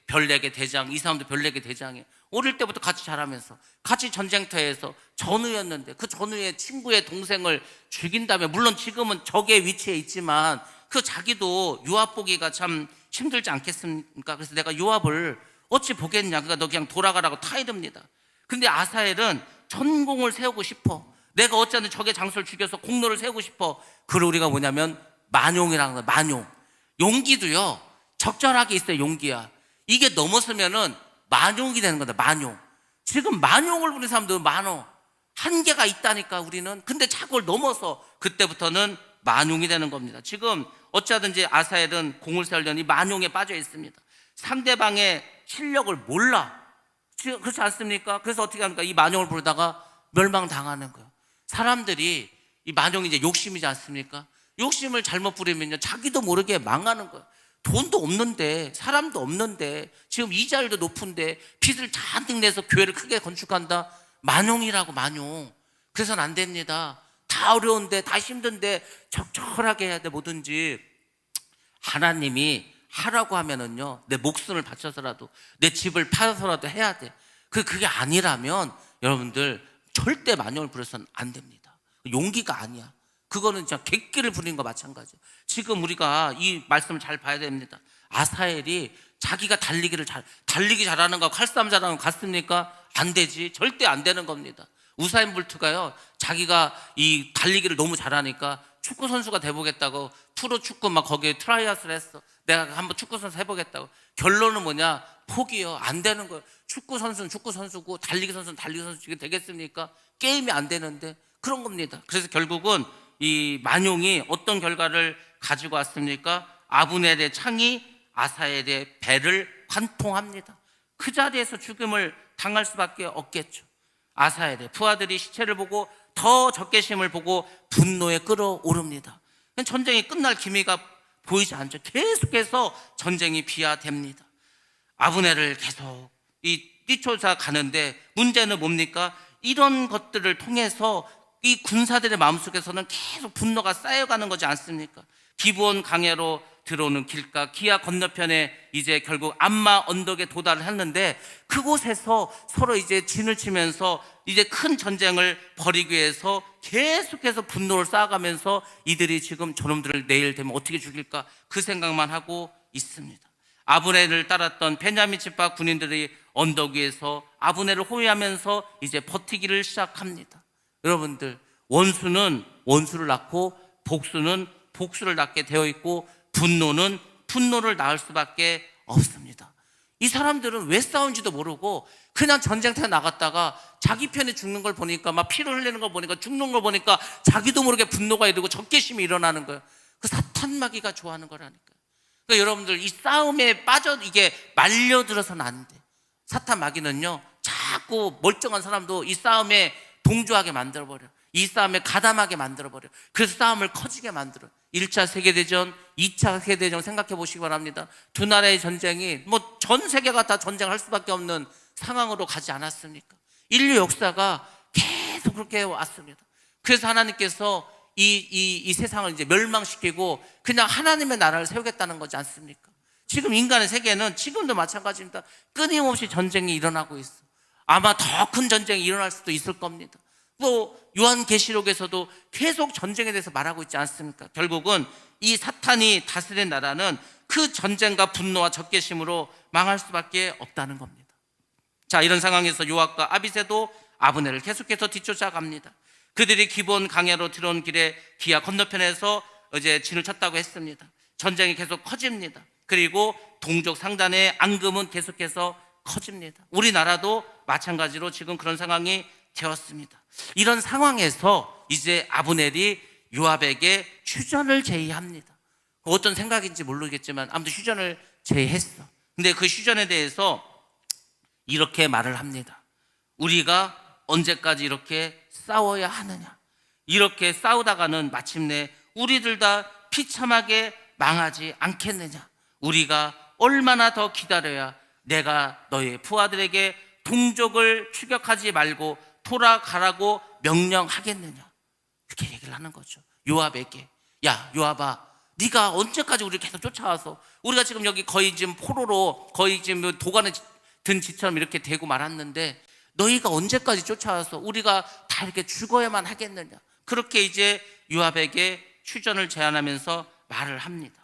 별내게 대장, 이 사람도 별내게 대장이에요. 어릴 때부터 같이 자라면서 같이 전쟁터에서 전우였는데 그 전우의 친구의 동생을 죽인 다음에, 물론 지금은 적의 위치에 있지만 그 자기도 요압 보기가 참 힘들지 않겠습니까? 그래서 내가 요압을 어찌 보겠냐. 그러니까 너 그냥 돌아가라고 타이릅니다. 근데 아사엘은 전공을 세우고 싶어. 내가 어찌하든 적의 장수를 죽여서 공로를 세우고 싶어. 그걸 우리가 뭐냐면 만용이라는 거야. 만용. 용기도요 적절하게 있어요. 용기야. 이게 넘어서면은 만용이 되는 거다. 만용. 지금 만용을 부리는 사람들은 많어. 한계가 있다니까 우리는. 근데 자꾸 넘어서 그때부터는 만용이 되는 겁니다. 지금 어찌하든지 아사엘은 공을 세우려니 만용에 빠져 있습니다. 상대방의 실력을 몰라. 그렇지 않습니까? 그래서 어떻게 합니까? 이 만용을 부르다가 멸망당하는 거예요. 사람들이 이 만용이 이제 욕심이지 않습니까? 욕심을 잘못 부리면요 자기도 모르게 망하는 거예요. 돈도 없는데, 사람도 없는데, 지금 이자율도 높은데 빚을 잔뜩 내서 교회를 크게 건축한다? 만용이라고. 만용. 그래서는 안 됩니다. 다 어려운데, 다 힘든데 적절하게 해야 돼. 뭐든지 하나님이 하라고 하면은요 내 목숨을 바쳐서라도, 내 집을 팔아서라도 해야 돼. 그게 아니라면 여러분들 절대 만용을 부려서는 안 됩니다. 용기가 아니야. 그거는 진짜 객기를 부리는 거 마찬가지예요. 지금 우리가 이 말씀을 잘 봐야 됩니다. 아사엘이 자기가 달리기 잘하는 거, 칼싸움 잘하는 거 같습니까? 안 되지. 절대 안 되는 겁니다. 우사인 볼트가요 자기가 이 달리기를 너무 잘하니까 축구 선수가 돼보겠다고 프로 축구 막 거기에 트라이아웃을 했어. 내가 한번 축구 선수 해보겠다고. 결론은 뭐냐? 포기요. 안 되는 거예요. 축구 선수는 축구 선수고 달리기 선수는 달리기 선수가 되겠습니까? 게임이 안 되는데. 그런 겁니다. 그래서 결국은 이 만용이 어떤 결과를 가지고 왔습니까? 아브넬의 창이 아사엘의 배를 관통합니다. 그 자리에서 죽음을 당할 수밖에 없겠죠. 아사엘의 부하들이 시체를 보고 더 적개심을 보고 분노에 끌어오릅니다. 전쟁이 끝날 기미가 보이지 않죠. 계속해서 전쟁이 비화됩니다. 아브넬을 계속 뛰쳐서 가는데 문제는 뭡니까? 이런 것들을 통해서 이 군사들의 마음속에서는 계속 분노가 쌓여가는 거지 않습니까? 기브온 강야로 들어오는 길가, 기아 건너편에 이제 결국 암마 언덕에 도달을 했는데 그곳에서 서로 이제 진을 치면서 이제 큰 전쟁을 벌이기 위해서 계속해서 분노를 쌓아가면서 이들이 지금 저놈들을 내일 되면 어떻게 죽일까 그 생각만 하고 있습니다. 아브넬을 따랐던 베냐민 지파 군인들이 언덕 위에서 아브넬을 호위하면서 이제 버티기를 시작합니다. 여러분들, 원수는 원수를 낳고 복수는 복수를 낳게 되어 있고 분노는 분노를 낳을 수밖에 없습니다. 이 사람들은 왜 싸운지도 모르고 그냥 전쟁터에 나갔다가 자기 편에 죽는 걸 보니까 막 피를 흘리는 걸 보니까 죽는 걸 보니까 자기도 모르게 분노가 이르고 적개심이 일어나는 거예요. 그 사탄 마귀가 좋아하는 거라니까요. 그러니까 여러분들 이 싸움에 빠져 이게 말려들어서는 안 돼. 사탄 마귀는요 자꾸 멀쩡한 사람도 이 싸움에 동조하게 만들어버려. 이 싸움에 가담하게 만들어버려. 그래서 싸움을 커지게 만들어. 1차 세계대전, 2차 세계대전 생각해 보시기 바랍니다. 두 나라의 전쟁이 뭐 전 세계가 다 전쟁할 수밖에 없는 상황으로 가지 않았습니까? 인류 역사가 계속 그렇게 왔습니다. 그래서 하나님께서 이 세상을 이제 멸망시키고 그냥 하나님의 나라를 세우겠다는 거지 않습니까? 지금 인간의 세계는 지금도 마찬가지입니다. 끊임없이 전쟁이 일어나고 있어. 아마 더 큰 전쟁이 일어날 수도 있을 겁니다. 또 요한계시록에서도 계속 전쟁에 대해서 말하고 있지 않습니까? 결국은 이 사탄이 다스린 나라는 그 전쟁과 분노와 적개심으로 망할 수밖에 없다는 겁니다. 자, 이런 상황에서 요압과 아비새도 아브넬을 계속해서 뒤쫓아갑니다. 그들이 기브온 강야로 들어온 길에 기아 건너편에서 이제 진을 쳤다고 했습니다. 전쟁이 계속 커집니다. 그리고 동족 상단의 앙금은 계속해서 커집니다. 우리나라도 마찬가지로 지금 그런 상황이 되었습니다. 이런 상황에서 이제 아브넬이 요압에게 휴전을 제의합니다. 어떤 생각인지 모르겠지만 아무튼 휴전을 제의했어. 근데 그 휴전에 대해서 이렇게 말을 합니다. 우리가 언제까지 이렇게 싸워야 하느냐? 이렇게 싸우다가는 마침내 우리들 다 비참하게 망하지 않겠느냐? 우리가 얼마나 더 기다려야 내가 너의 부하들에게 동족을 추격하지 말고 돌아가라고 명령하겠느냐? 이렇게 얘기를 하는 거죠. 요압에게. 야, 요압아, 네가 언제까지 우리를 계속 쫓아와서 우리가 지금 여기 거의 지금 포로로 거의 지금 도관에 든 지처럼 이렇게 되고 말았는데 너희가 언제까지 쫓아와서 우리가 다 이렇게 죽어야만 하겠느냐? 그렇게 이제 요압에게 휴전을 제안하면서 말을 합니다.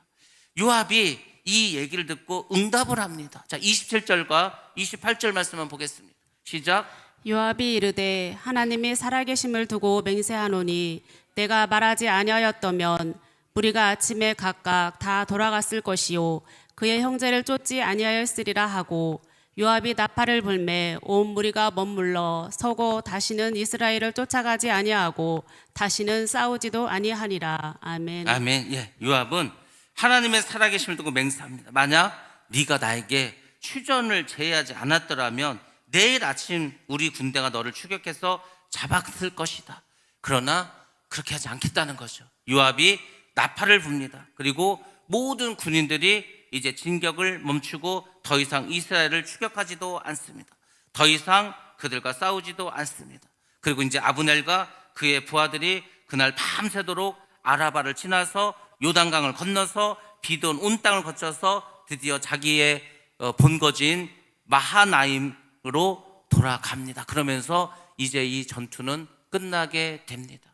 요압이 이 얘기를 듣고 응답을 합니다. 자, 27절과 28절 말씀만 보겠습니다. 시작. 요압이 이르되 하나님이 살아계심을 두고 맹세하노니 내가 말하지 아니하였더면 무리가 아침에 각각 다 돌아갔을 것이요 그의 형제를 쫓지 아니하였으리라 하고 요압이 나팔을 불매 온 무리가 머물러 서고 다시는 이스라엘을 쫓아가지 아니하고 다시는 싸우지도 아니하니라. 아멘. 아멘. 예, 요압은 하나님의 살아계심을 두고 맹세합니다. 만약 네가 나에게 휴전을 제의하지 않았더라면 내일 아침 우리 군대가 너를 추격해서 잡았을 것이다. 그러나 그렇게 하지 않겠다는 거죠. 요압이 나팔을 붑니다. 그리고 모든 군인들이 이제 진격을 멈추고 더 이상 이스라엘을 추격하지도 않습니다. 더 이상 그들과 싸우지도 않습니다. 그리고 이제 아브넬과 그의 부하들이 그날 밤새도록 아라바를 지나서 요단강을 건너서 비돈 온 땅을 거쳐서 드디어 자기의 본거지인 마하나임으로 돌아갑니다. 그러면서 이제 이 전투는 끝나게 됩니다.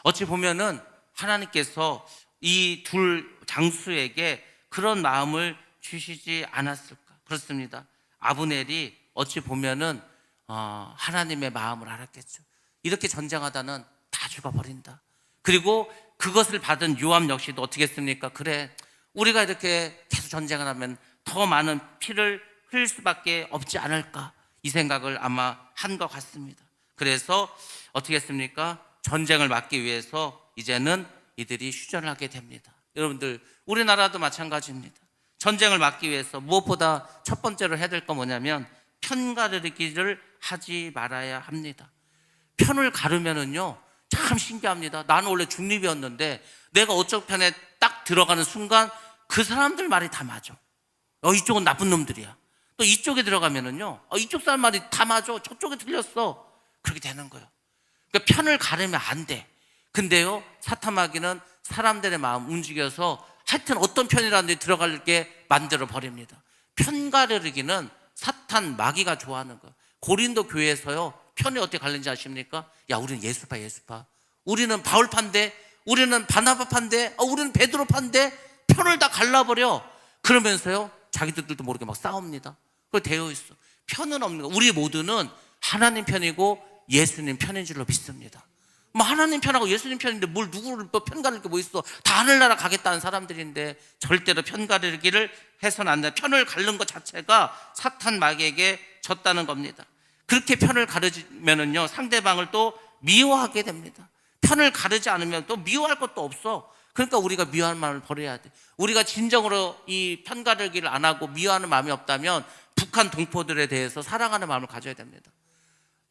어찌 보면은 하나님께서 이 둘 장수에게 그런 마음을 주시지 않았을까? 그렇습니다. 아브넬이 어찌 보면은 하나님의 마음을 알았겠죠. 이렇게 전쟁하다는 다 죽어버린다. 그리고 그것을 받은 요압 역시도 어떻게 했습니까? 그래, 우리가 이렇게 계속 전쟁을 하면 더 많은 피를 흘릴 수밖에 없지 않을까? 이 생각을 아마 한 것 같습니다. 그래서 어떻게 했습니까? 전쟁을 막기 위해서 이제는 이들이 휴전을 하게 됩니다. 여러분들, 우리나라도 마찬가지입니다. 전쟁을 막기 위해서 무엇보다 첫 번째로 해야 될 건 뭐냐면 편가르기를 하지 말아야 합니다. 편을 가르면은요 참 신기합니다. 나는 원래 중립이었는데 내가 어쩔 편에 딱 들어가는 순간 그 사람들 말이 다 맞아. 이쪽은 나쁜 놈들이야. 또 이쪽에 들어가면은요 이쪽 사람 말이 다 맞아. 저쪽에 틀렸어. 그렇게 되는 거예요. 그러니까 편을 가르면 안 돼. 근데요 사탄마귀는 사람들의 마음 움직여서 하여튼 어떤 편이라든지 들어갈게 만들어 버립니다. 편 가르기는 사탄 마귀가 좋아하는 거예요. 고린도 교회에서요 편이 어떻게 갈리는지 아십니까? 야, 우리는 예수파, 우리는 바울파인데, 우리는 바나바파인데, 우리는 베드로파인데 편을 다 갈라버려. 그러면서요 자기들도 모르게 막 싸웁니다. 그거 되어 있어. 편은 없는 거. 우리 모두는 하나님 편이고 예수님 편인 줄로 믿습니다. 뭐 하나님 편하고 예수님 편인데 뭘 누구를 또 편 가릴 게 뭐 있어. 다 하늘나라 가겠다는 사람들인데 절대로 편 가르기를 해서는 안 돼. 편을 가른 것 자체가 사탄 마귀에게 졌다는 겁니다. 그렇게 편을 가르면은요 상대방을 또 미워하게 됩니다. 편을 가르지 않으면 또 미워할 것도 없어. 그러니까 우리가 미워할 마음을 버려야 돼. 우리가 진정으로 이 편 가르기를 안 하고 미워하는 마음이 없다면 북한 동포들에 대해서 사랑하는 마음을 가져야 됩니다.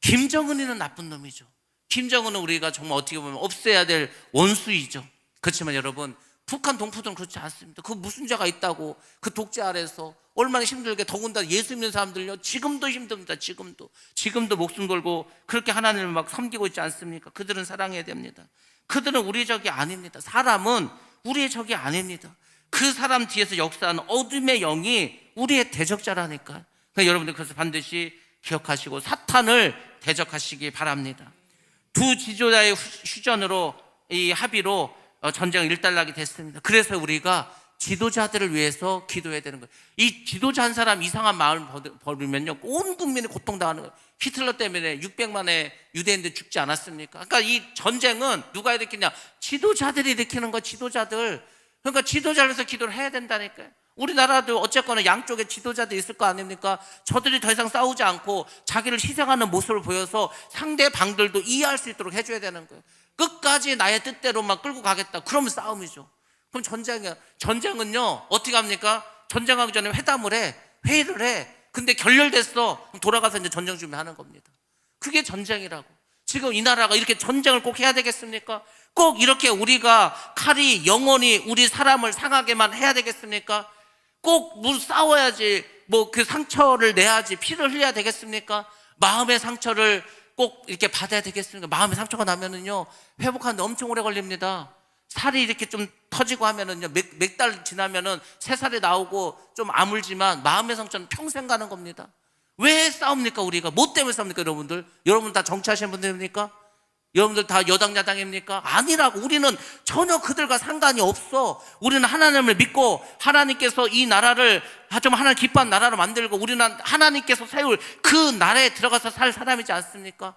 김정은이는 나쁜 놈이죠. 김정은은 우리가 정말 어떻게 보면 없애야 될 원수이죠. 그렇지만 여러분, 북한 동포들은 그렇지 않습니다. 그 무슨 죄가 있다고 그 독재 아래서 얼마나 힘들게, 더군다나 예수 믿는 사람들요 지금도 힘듭니다. 지금도 목숨 걸고 그렇게 하나님을 막 섬기고 있지 않습니까? 그들은 사랑해야 됩니다. 그들은 우리의 적이 아닙니다. 사람은 우리의 적이 아닙니다. 그 사람 뒤에서 역사하는 어둠의 영이 우리의 대적자라니까요. 그러니까 여러분들 그래서 반드시 기억하시고 사탄을 대적하시기 바랍니다. 두 지도자의 휴전으로, 이 합의로 전쟁을 일단락이 됐습니다. 그래서 우리가 지도자들을 위해서 기도해야 되는 거예요. 이 지도자 한 사람 이상한 마음을 버리면요 온 국민이 고통당하는 거예요. 히틀러 때문에 600만의 유대인들 죽지 않았습니까? 그러니까 이 전쟁은 누가 일으키냐? 지도자들이 일으키는 거. 지도자들. 그러니까 지도자로서 기도를 해야 된다니까요. 우리나라도 어쨌거나 양쪽에 지도자들이 있을 거 아닙니까? 저들이 더 이상 싸우지 않고 자기를 희생하는 모습을 보여서 상대방들도 이해할 수 있도록 해줘야 되는 거예요. 끝까지 나의 뜻대로만 끌고 가겠다. 그러면 싸움이죠. 그럼 전쟁은요 어떻게 합니까? 전쟁하기 전에 회의를 해. 근데 결렬됐어. 그럼 돌아가서 이제 전쟁 준비하는 겁니다. 그게 전쟁이라고. 지금 이 나라가 이렇게 전쟁을 꼭 해야 되겠습니까? 꼭 이렇게 우리가 칼이 영원히 우리 사람을 상하게만 해야 되겠습니까? 꼭 싸워야지, 그 상처를 내야지, 피를 흘려야 되겠습니까? 마음의 상처를 꼭 이렇게 받아야 되겠습니까? 마음의 상처가 나면은요 회복하는데 엄청 오래 걸립니다. 살이 이렇게 좀 터지고 하면은요 몇 달 지나면은 새살이 나오고 좀 아물지만 마음의 상처는 평생 가는 겁니다. 왜 싸웁니까? 우리가 뭐 때문에 싸웁니까? 여러분 다 정치하시는 분들입니까? 여러분들 다 여당 야당입니까? 아니라고. 우리는 전혀 그들과 상관이 없어. 우리는 하나님을 믿고 하나님께서 이 나라를 좀 하나님 기뻐한 나라로 만들고 우리는 하나님께서 세울 그 나라에 들어가서 살 사람이지 않습니까?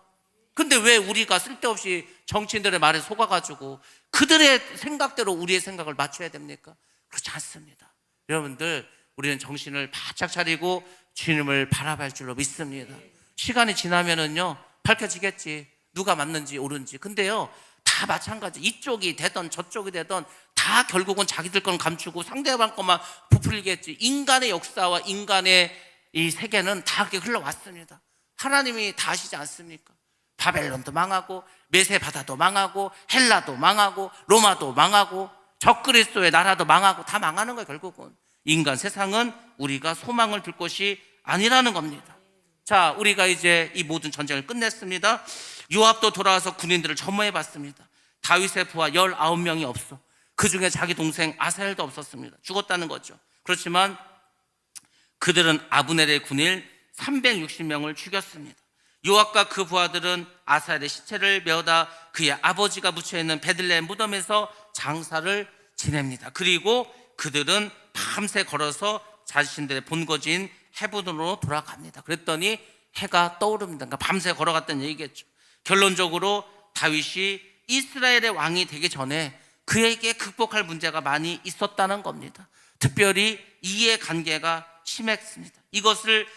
근데 왜 우리가 쓸데없이 정치인들의 말에 속아가지고 그들의 생각대로 우리의 생각을 맞춰야 됩니까? 그렇지 않습니다. 여러분들, 우리는 정신을 바짝 차리고 주님을 바라볼 줄로 믿습니다. 시간이 지나면은요 밝혀지겠지, 누가 맞는지 옳은지. 근데요 다 마찬가지. 이쪽이 되던 저쪽이 되던 다 결국은 자기들 건 감추고 상대방 것만 부풀리겠지. 인간의 역사와 인간의 이 세계는 다 그렇게 흘러왔습니다. 하나님이 다 아시지 않습니까? 바벨론도 망하고 메세 바다도 망하고 헬라도 망하고 로마도 망하고 적그리스도의 나라도 망하고 다 망하는 거예요. 결국은 인간 세상은 우리가 소망을 둘 것이 아니라는 겁니다. 자, 우리가 이제 이 모든 전쟁을 끝냈습니다. 요압도 돌아와서 군인들을 점호해 봤습니다. 다윗의 부하 19명이 없어. 그 중에 자기 동생 아사엘도 없었습니다. 죽었다는 거죠. 그렇지만 그들은 아브넬의 군인 360명을 죽였습니다. 요압과 그 부하들은 아사엘의 시체를 메어다 그의 아버지가 묻혀있는 베들레헴 무덤에서 장사를 지냅니다. 그리고 그들은 밤새 걸어서 자신들의 본거지인 헤브론으로 돌아갑니다. 그랬더니 해가 떠오릅니다. 그러니까 밤새 걸어갔다는 얘기겠죠. 결론적으로 다윗이 이스라엘의 왕이 되기 전에 그에게 극복할 문제가 많이 있었다는 겁니다. 특별히 이해관계가 심했습니다. 이것을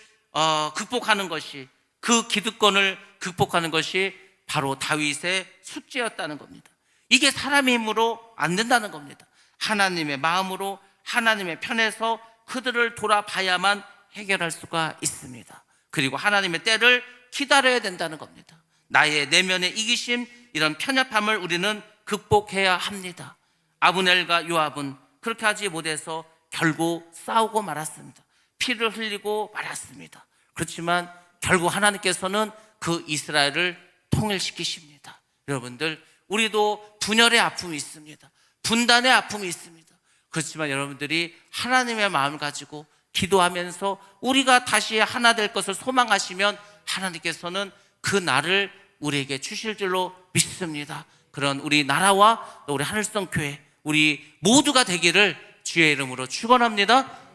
극복하는 것이, 그 기득권을 극복하는 것이 바로 다윗의 숙제였다는 겁니다. 이게 사람의 힘으로 안 된다는 겁니다. 하나님의 마음으로 하나님의 편에서 그들을 돌아봐야만 해결할 수가 있습니다. 그리고 하나님의 때를 기다려야 된다는 겁니다. 나의 내면의 이기심, 이런 편협함을 우리는 극복해야 합니다. 아브넬과 요압은 그렇게 하지 못해서 결국 싸우고 말았습니다. 피를 흘리고 말았습니다. 그렇지만 결국 하나님께서는 그 이스라엘을 통일시키십니다. 여러분들, 우리도 분열의 아픔이 있습니다. 분단의 아픔이 있습니다. 그렇지만 여러분들이 하나님의 마음을 가지고 기도하면서 우리가 다시 하나 될 것을 소망하시면 하나님께서는 그 날을 우리에게 주실 줄로 믿습니다. 그런 우리 나라와 또 우리 하늘성 교회, 우리 모두가 되기를 주의 이름으로 축원합니다.